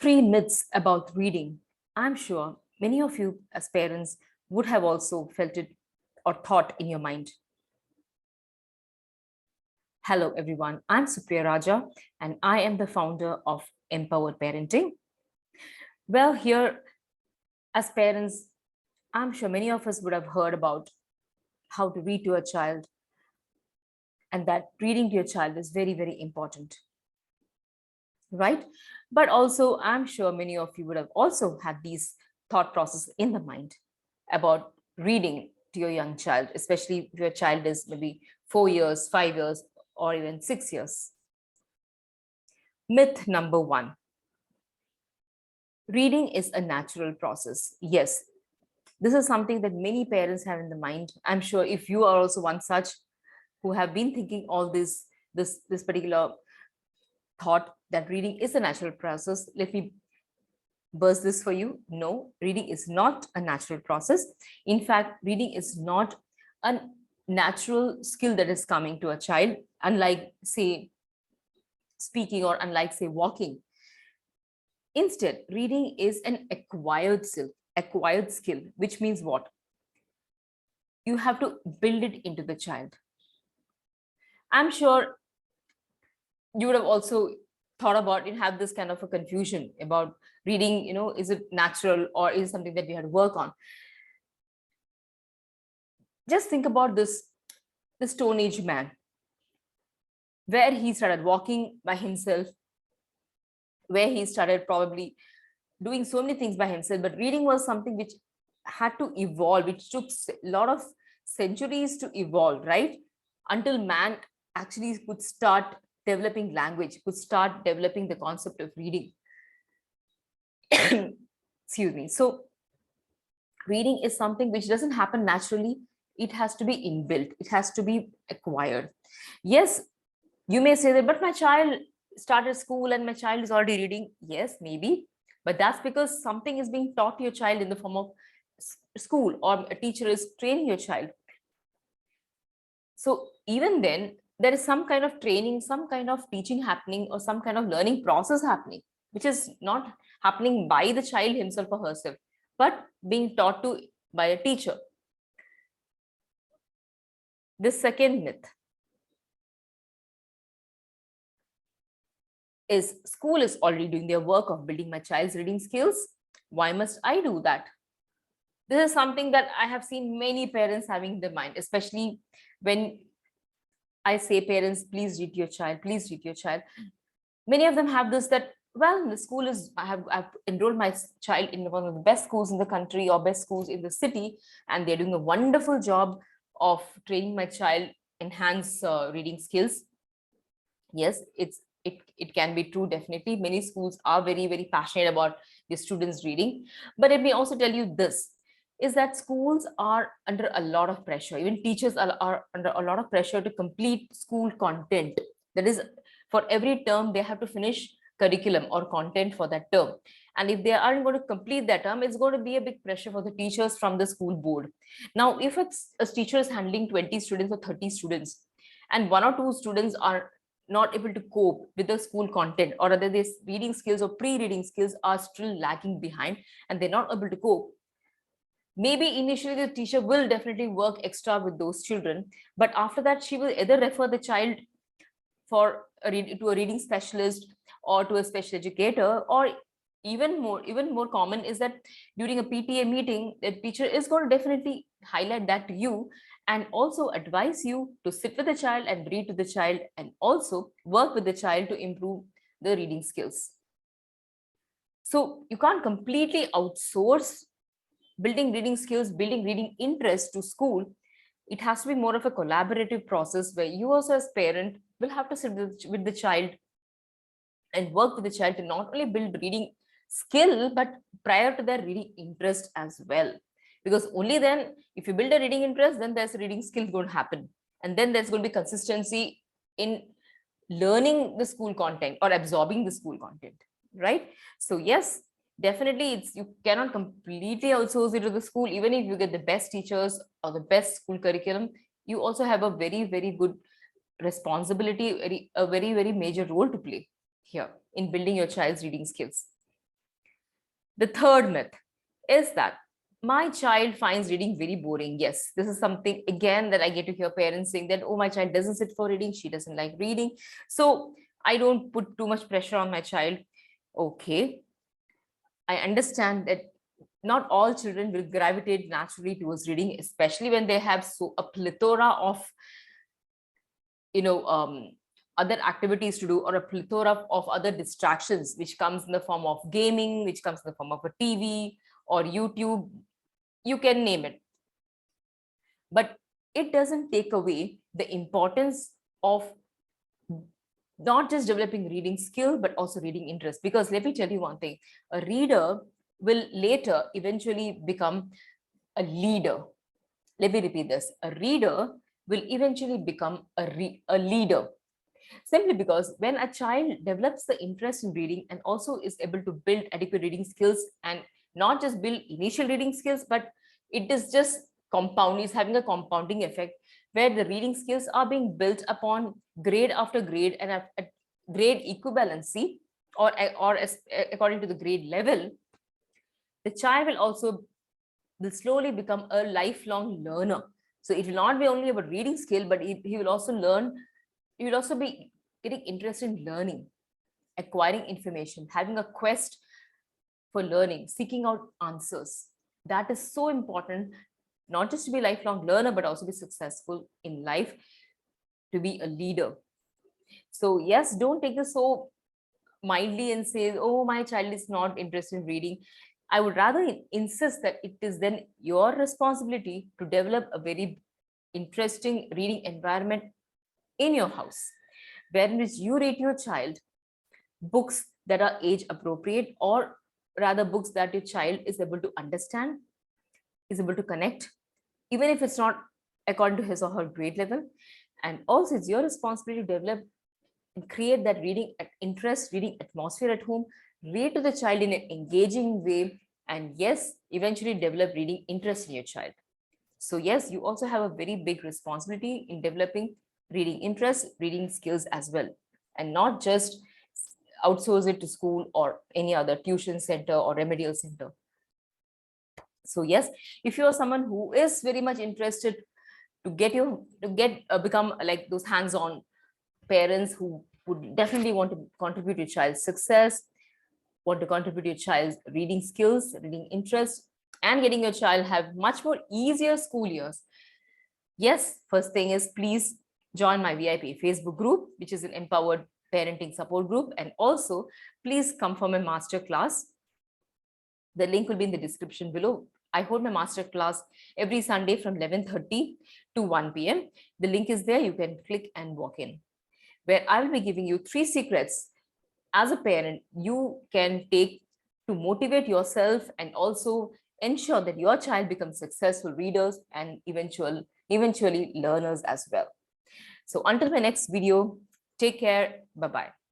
Three myths about reading. I'm sure many of you as parents would have also felt it or thought in your mind. Hello, everyone. I'm Supriya Raja, and I am the founder of Empowered Parenting. Well, here as parents, I'm sure many of us would have heard about how to read to a child, and that reading to your child is very, very important, right? But also, I'm sure many of you would have also had these thought process in the mind about reading to your young child, especially if your child is maybe 4 years, 5 years, or even 6 years. Myth number one: reading is a natural process. Yes, this is something that many parents have in the mind. I'm sure if you are also one such who have been thinking all this particular thought that reading is a natural process, let me burst this for you. No, reading is not a natural process. In fact, reading is not a natural skill that is coming to a child, unlike, say, speaking, or unlike, say, walking. Instead, reading is an acquired skill, which means what? You have to build it into the child. I'm sure you would have also thought about it, have this kind of a confusion about reading, is it natural or is it something that we had to work on? Just think about this Stone Age man, where he started walking by himself, where he started probably doing so many things by himself, but reading was something which had to evolve, which took a lot of centuries to evolve, right? Until man actually could start developing language, could start developing the concept of reading. Excuse me. So reading is something which doesn't happen naturally. It has to be inbuilt. It has to be acquired. Yes, you may say that, but my child started school and my child is already reading. Yes, maybe. But that's because something is being taught to your child in the form of school, or a teacher is training your child. So even then, there is some kind of training, some kind of teaching happening, or some kind of learning process happening, which is not happening by the child himself or herself, but being taught to by a teacher. The second myth is school is already doing their work of building my child's reading skills. Why must I do that? This is something that I have seen many parents having in their mind, especially when I say, parents, please read your child, please read your child. Many of them have this, that, well, the school is, I've enrolled my child in one of the best schools in the country or best schools in the city, and they're doing a wonderful job of training my child enhance reading skills. Yes, it can be true. Definitely, many schools are very, very passionate about the students reading. But let me also tell you this, is that schools are under a lot of pressure. Even teachers are under a lot of pressure to complete school content. That is, for every term, they have to finish curriculum or content for that term. And if they aren't going to complete that term, it's going to be a big pressure for the teachers from the school board. Now, if a teacher is handling 20 students or 30 students, and one or two students are not able to cope with the school content, or other their reading skills or pre-reading skills are still lagging behind and they're not able to cope, maybe initially the teacher will definitely work extra with those children, but after that she will either refer the child to a reading specialist or to a special educator, or even more common is that during a PTA meeting, the teacher is going to definitely highlight that to you and also advise you to sit with the child and read to the child, and also work with the child to improve the reading skills. So you can't completely outsource building reading skills, building reading interest to school. It has to be more of a collaborative process where you also as parent will have to sit with the child and work with the child to not only build reading skill, but prior to their reading interest as well. Because only then, if you build a reading interest, then there's a reading skill going to happen. And then there's going to be consistency in learning the school content or absorbing the school content, right? So yes, definitely you cannot completely outsource it to the school. Even if you get the best teachers or the best school curriculum, you also have a very, very good responsibility, a very, very major role to play here in building your child's reading skills. The third myth is that my child finds reading very boring. Yes, this is something again that I get to hear parents saying that, oh, my child doesn't sit for reading, she doesn't like reading, so I don't put too much pressure on my child. Okay, I understand that not all children will gravitate naturally towards reading, especially when they have a plethora of other activities to do, or a plethora of other distractions, which comes in the form of gaming, which comes in the form of a TV or YouTube, you can name it. But it doesn't take away the importance of not just developing reading skill, but also reading interest. Because let me tell you one thing, a reader will later eventually become a leader. Let me repeat this. A reader will eventually become a leader. Simply because when a child develops the interest in reading and also is able to build adequate reading skills, and not just build initial reading skills, but it is just compound, is having a compounding effect where the reading skills are being built upon grade after grade and at grade equivalency, or according to the grade level, the child will slowly become a lifelong learner. So it will not be only about reading skill, but he will also learn. He will also be getting interested in learning, acquiring information, having a quest for learning, seeking out answers. That is so important, not just to be a lifelong learner, but also be successful in life, to be a leader. So yes, don't take this so mildly and say, oh, my child is not interested in reading. I would rather insist that it is then your responsibility to develop a very interesting reading environment in your house, wherein which you rate your child books that are age appropriate, or rather books that your child is able to understand, is able to connect, even if it's not according to his or her grade level. And also it's your responsibility to develop and create that reading interest, reading atmosphere at home, read to the child in an engaging way, and yes, eventually develop reading interest in your child. So yes, you also have a very big responsibility in developing reading interest, reading skills as well, and not just outsource it to school or any other tuition center or remedial center. So yes, if you are someone who is very much interested to become like those hands-on parents who would definitely want to contribute to your child's success, want to contribute to your child's reading skills, reading interest, and getting your child have much more easier school years, yes, first thing is please join my VIP Facebook group, which is an empowered parenting support group. And also please come for my master class. The link will be in the description below. I hold my master class every Sunday from 11:30 to 1 p.m. The link is there. You can click and walk in, where I will be giving you 3 secrets as a parent you can take to motivate yourself and also ensure that your child becomes successful readers and eventually learners as well. So until my next video, take care. Bye-bye.